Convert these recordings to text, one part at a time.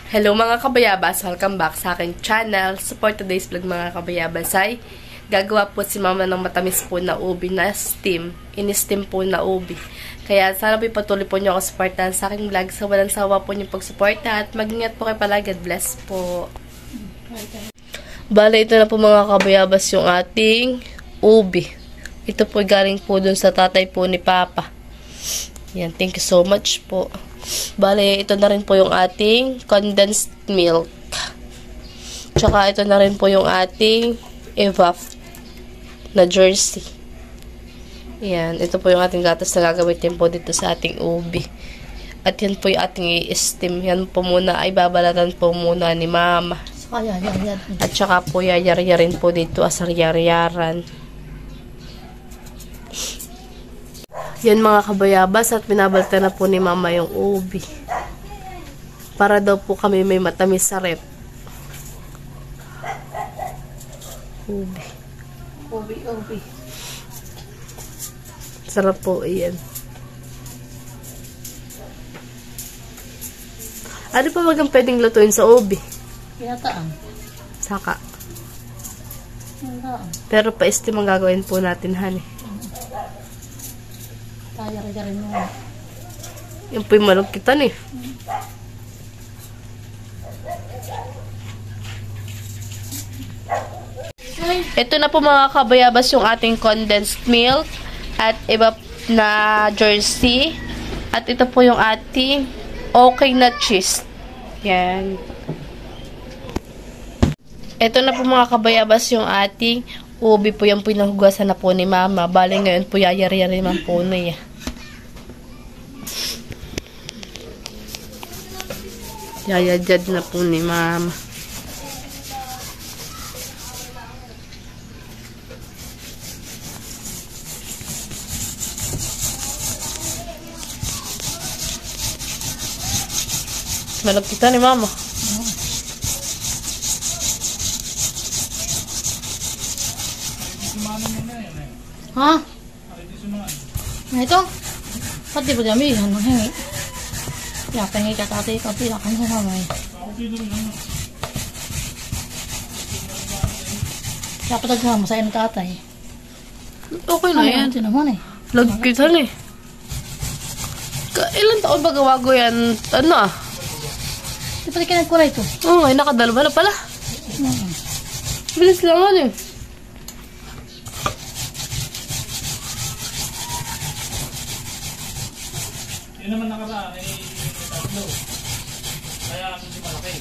Hello mga kabayabas, welcome back sa aking channel. Support today's vlog mga kabayabas ay gagawa po si mama ng matamis po na ubi na steam. In-steam po na ubi. Kaya sana po patuloy po niyo ako supportahan sa aking vlog. Sa walang sawa po niyo pagsuporta at mag-ingat po kayo palagi. God bless po. Bale, ito na po mga kabayabas yung ating ubi. Ito po galing po dun sa tatay po ni Papa. Yan, thank you so much po. Bale, ito na rin po yung ating condensed milk. Tsaka ito na rin po yung ating evap na jersey. Yan, ito po yung ating gatas na gagamitin po dito sa ating ubi. At yan po yung ating i-steam. Yan po muna ay babalatan po muna ni Mama. At tsaka po yayar-yarin po dito asar-yar-yaran. Yan mga kabayabas at binabalta na po ni Mama yung ubi. Para daw po kami may matamis sa rep. Ubi. Ubi. Sarap po iyan. Ano pa magang pwedeng lutuin sa ubi? Pinataan. Saka. Pero pa-steam ang gagawin po natin, honey. Tayar-yarin mo. Yan po yung malagkitan eh. Ito na po mga kabayabas yung ating condensed milk at iba na jersey. At ito po yung ating okay na cheese. Yan. Ito na po mga kabayabas yung ating ubi po, yan po yung nahugasan na po ni Mama. Bale ngayon po yayari-yari naman po na yan. Yayajad na po ni Mama. Malagkita ni Mama. Ha? Ito? Pati ba dami? Ano hingi? Yapangi ka tatay ka pila ka na naman. Dapat agama sa iyo tatay. Okay na yan. Ano naman eh? Lagkitan eh. Ilan taon ba gawago yan? Ano ah? Di pati kinagkulay ito? Oo, ay nakadalawa na pala. Bilis lang ano eh. Yun naman nakaraan ay tatlo. Kaya hindi malaki.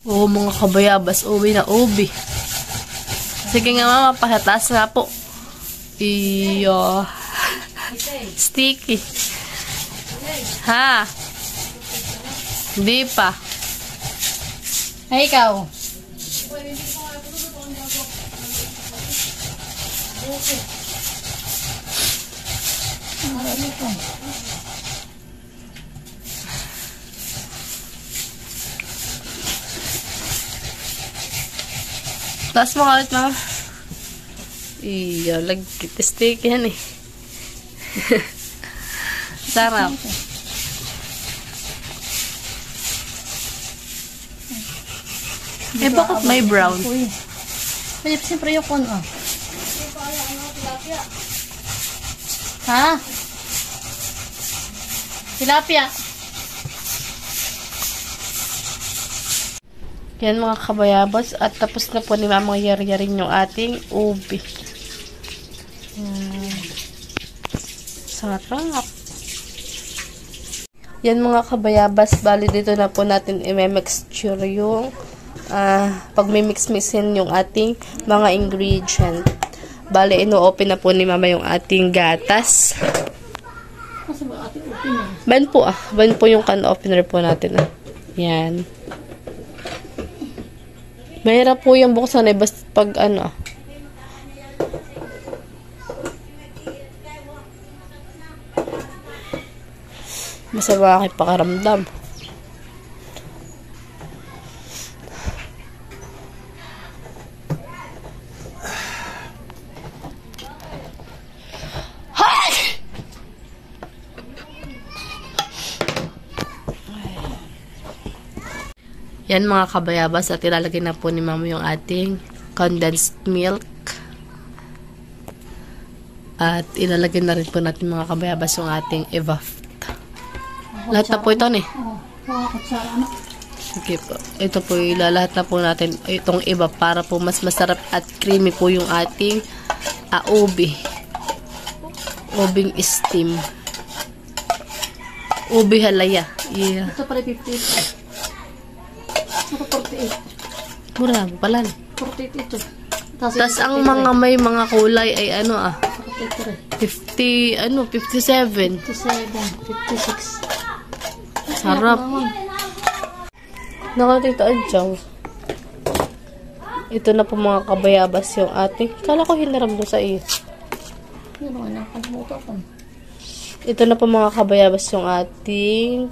Oo mga kabayabas, ubi na ubi. Sige nga Mama, pahataas nga po. Iyo. Sticky. Ha? Hindi pa. Ay ikaw. Taas mo kalit, Mama. Iyo, sticky yan eh. Sarap. Eh, bakit may brown? Ay, siyempre yung kon ah. Ha? Tilapia. Yan mga kabayabas. At tapos na po ni Mama yari-yarin yung ating ubi. Sarap. Yan mga kabayabas. Bali dito na po natin i-mixture yung pag may mix-mixin yung ating mga ingredient. Bali ino-open na po ni Mama yung ating gatas. Ban po ban po yung can opener po natin ah. Yan. Mahirap po yung buksan eh, basta pag ano ah. Masama aking pakaramdam. Yan mga kabayabas, at ilalagay na po ni mama yung ating condensed milk. At ilalagay na rin po natin mga kabayabas yung ating evap. Lahat na po ito ni. Sige po. Ito po ilalahat na po natin itong iba para po mas masarap at creamy po yung ating ubi. Ubing steam. Ubi halaya. Yeah. Ito pala 58. Ito 48. Mura pala. 48 ito. Tapos ang mga may mga kulay ay 53. 57. 57, 56. Sarap. Nakatita adyaw. Ito na po mga kabayabas yung ating. Kala ko hinaram doon sa iyo. Yan o, nakalimutan ko. Ito na po mga kabayabas yung ating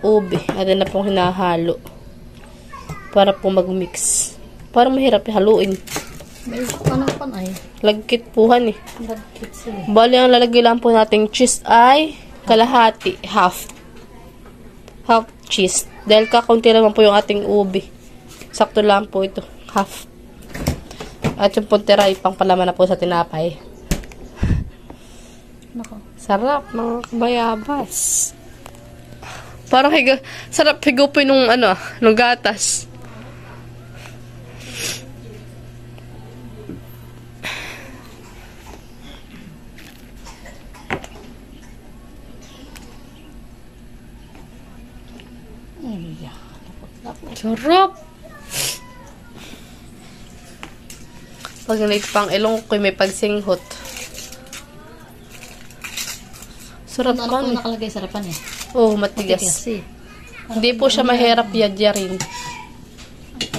ube. Atin na pong hinahalo. Para po mag-mix. Para mahirap haluin. May anong panay? Lagkit puhan eh. Lagkit sila. Bali ang lalagay lang po nating cheese ay kalahati. Half cheese. Dahil kakaunti naman po yung ating ube. Sakto lang po ito. Half. At yung puntera ay pang palaman na po sa tinapay. Nako. Sarap mga kabayabas. Parang sarap higupin nung nung gatas. Sarap. Pag nalito pang ilong ko may pagsinghot. Sarap Ano ka po nakalagay sa harapan eh? Oh, matigas. Kasi. Hindi po siya mahirap yadyarin.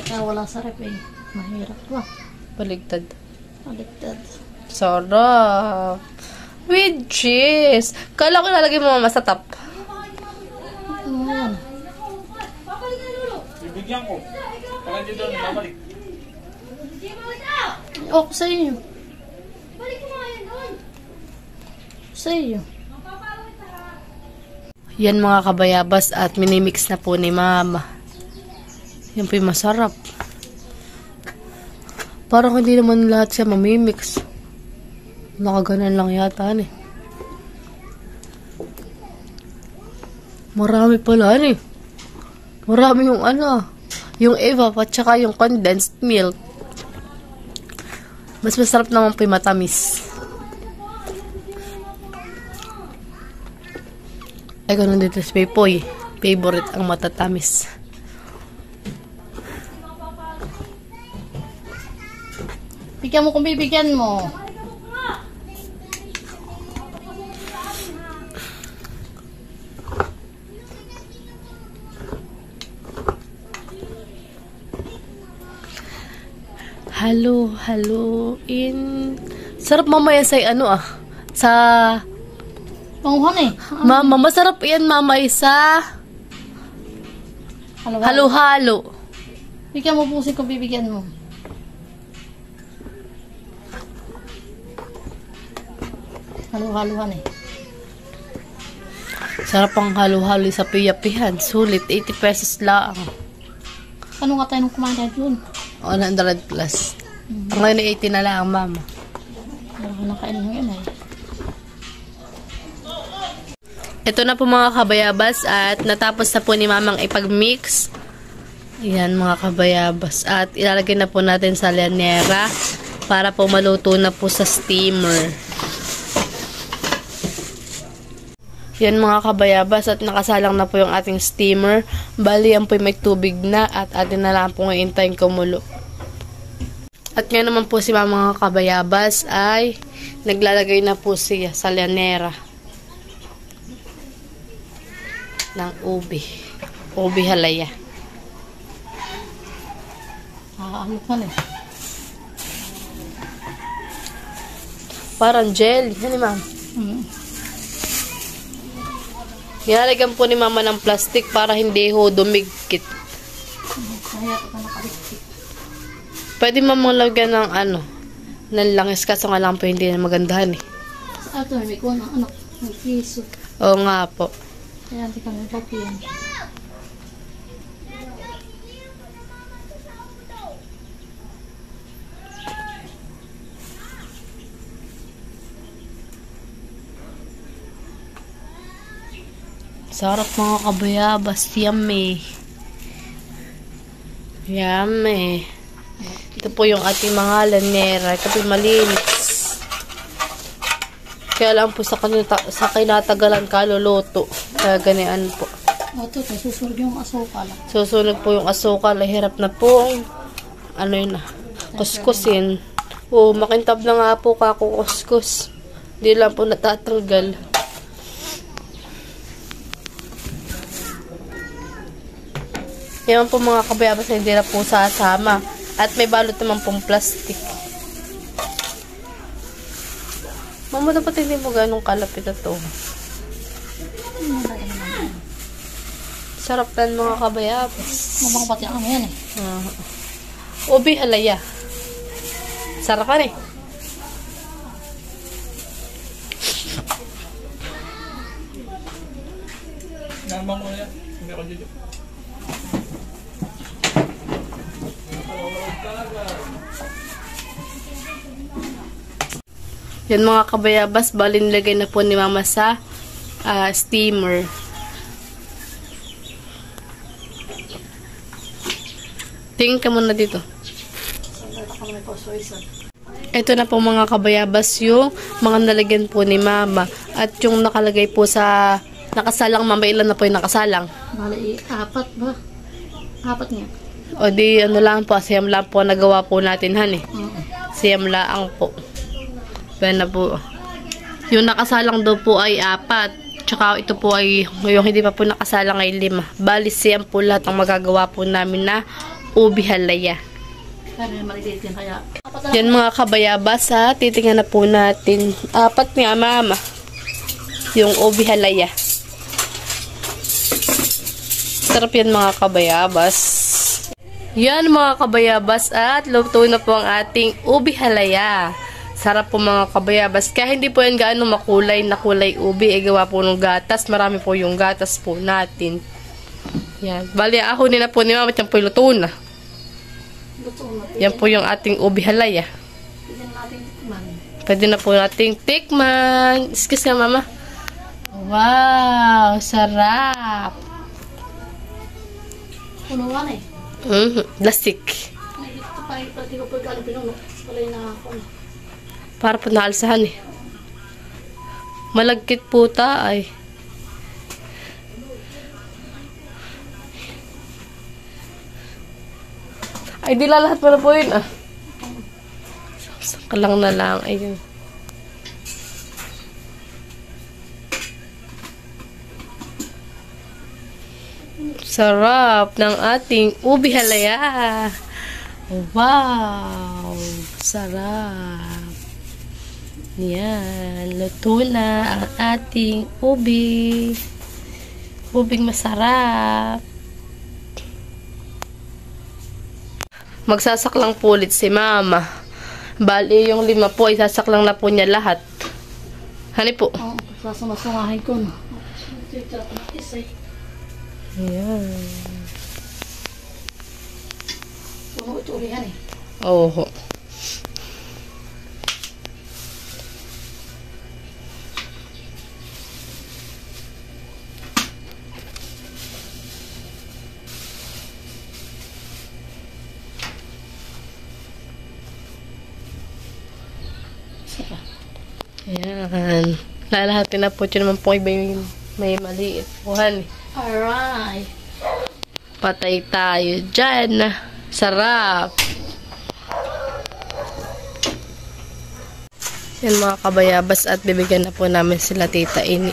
Kaya wala sa rep eh. Mahirap ba? Baligtad. Baliktad. Sarap. With cheese. Kala ko nalagay mo mama sa top. Ano yan? Bibigyan ko. Pag hindi doon, babalik. Oh, sa iyo. Sa iyo. Yan mga kabayabas at minimix na po ni mama. Yan po yung masarap. Parang hindi naman lahat siya mamimix. Nakaganan lang yata eh. Marami pala eh. Marami yung yung evap at saka yung condensed milk. Mas masarap naman po yung matamis. Ay, ganun dito si Pepoy. Favorite ang matatamis. Bigyan mo kung bibigyan mo. Haluin. Sarap mamaya sa sa Panguhan eh. mama, masarap yan mamaya sa halo-halo. Bigyan mo pusin kung bibigyan mo. Halo-haluhan eh. Sarap ang halo-halo sa piyapihan. Sulit, 80 pesos lang. Ano nga tayo nung kumain tayo dun? 100 plus. Ang ngayon ay 80 na lang, mama. Wala ka nakain mo yun eh. Ito na po mga kabayabas at natapos na po ni mamang ipag-mix. Ayan mga kabayabas. At ilalagay na po natin sa llanera para po maluto na po sa steamer. Yan mga kabayabas at nakasalang na po yung ating steamer. Bali yan po may tubig na at atin na lang po ngayon kumulo. At ngayon naman po si mga kabayabas ay naglalagay na po siya sa llanera ng ubi. Ubi halaya. Alukan eh. Parang jelly. Ano ma'am? Nilalagyan po ni mama ng plastic para hindi ho dumigkit. Kaya ka nakabiktik. Pwede mamang lagyan ng ng langis kaso nga lang po hindi na magandahan eh. Sa ato may kuha ng anak. May piso. Oo nga po. Kaya hindi kami papiyan. Sarap mga kabayabas. Yummy. Yummy. Ito po yung ating mga lanera. Ito malinis. Kaya lang po sa kinatagalan kaluluto. Kaya ganyan po. Ito, susunod yung asukal. Susunod po yung asukal. Hirap na po. Ano yun na. Kuskusin. Makintab na nga po kakukuskus. Hindi lang po natatanggal. Yan po mga kabayabas na hindi na po sasama. At may balot naman pong plastic. Mama, dapat hindi mo ganong kalapit ito. Sarap lang mga kabayabas. Mabang pati ang yan eh. Ubi halaya. Sarap ka eh. Naman ko yan. Hindi ako dito. Yan mga kabayabas, bali nilagay na po ni Mama sa steamer. Tingin ka muna dito. Ito na po mga kabayabas yung mga nalagyan po ni Mama. At yung nakalagay po sa nakasalang, Mama, ilan na po yung nakasalang? Bali, 4 ba? 4 nga. O di ano lang po, siyam lang po nagawa po natin han eh. Siyam lang po. Kaya na po. Yung nakasalang daw po ay 4. Tsaka ito po ay, yung hindi pa po nakasalang ay 5. Bali siyam po lahat ang magagawa po namin na ubi halaya. Kaya, Yan mga kabayabas ha, titingnan na po natin. 4 nga Mama. Yung ubi halaya. Sarap yan mga kabayabas. Yan mga kabayabas at luto na po ang ating ubi halaya. Sarap po mga kabayabas. Kaya hindi po yan gaano makulay na kulay ubi. Gawa po ng gatas. Marami po yung gatas po natin. Yan. Bali, ahonin na po ni Mama. Yan po yung luto na. Yan po yung ating ubi halaya. Pwede na po nating tikman. Excuse nga Mama. Wow! Sarap! punuan eh. Plastic. Ay, ito pa yung pati ko pagkala pinuno. Walay na ako. Para po naalsahan eh. Malagkit po ay. Ay, di lahat mo na po yun ah. Saka lang na lang. Ayun. Sarap ng ating ubi halaya. Wow! Sarap. Yan. Luto na ang ating ubi. Ubing masarap. Magsasaklang po ulit si Mama. Bali, yung 5 po, isasaklang na po niya lahat. Hani po? Oo, sasamasungahin ko na. Ayan. Puno ito ulihan eh. Oo. Ayan. Lalahatin na po. Ito naman po iba yung may maliit. Buhan. Alright. Patay tayo dyan. Sarap. Yan mga kabayabas at bibigyan na po namin sila Tita Ini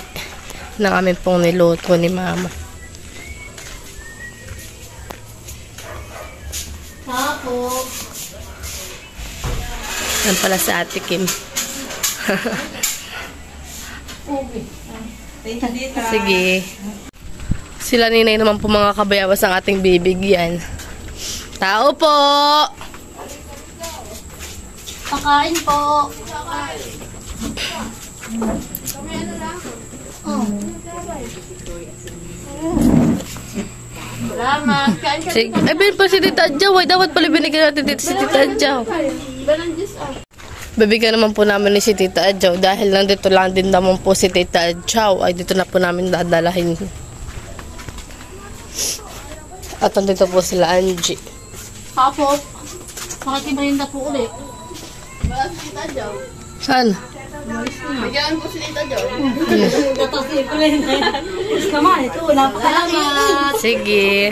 ng amin pong niluto ni Mama. Tapos. Yan pala si Ate Kim. Ubi. Sige. Sila ninay naman po mga kabayabas ang ating bibigyan. Tao po! Pakain po. Salamat. Kain ka. Sige. Ay, bin pa si Tita Adjaw. Ay, dapat pala binigyan natin dito si Tita Adjaw. Bibigyan naman po namin ni si Tita Adjaw dahil nandito lang din naman po si Tita Adjaw. Ay, dito na po namin dadalahin At nandito po sila Angie. Tapos, makikimahinda po ulit. Saan? Bigyan ko si Tita Jo. Tapos, ipulin na yan. Gusto naman, ito, wala pa. Sige.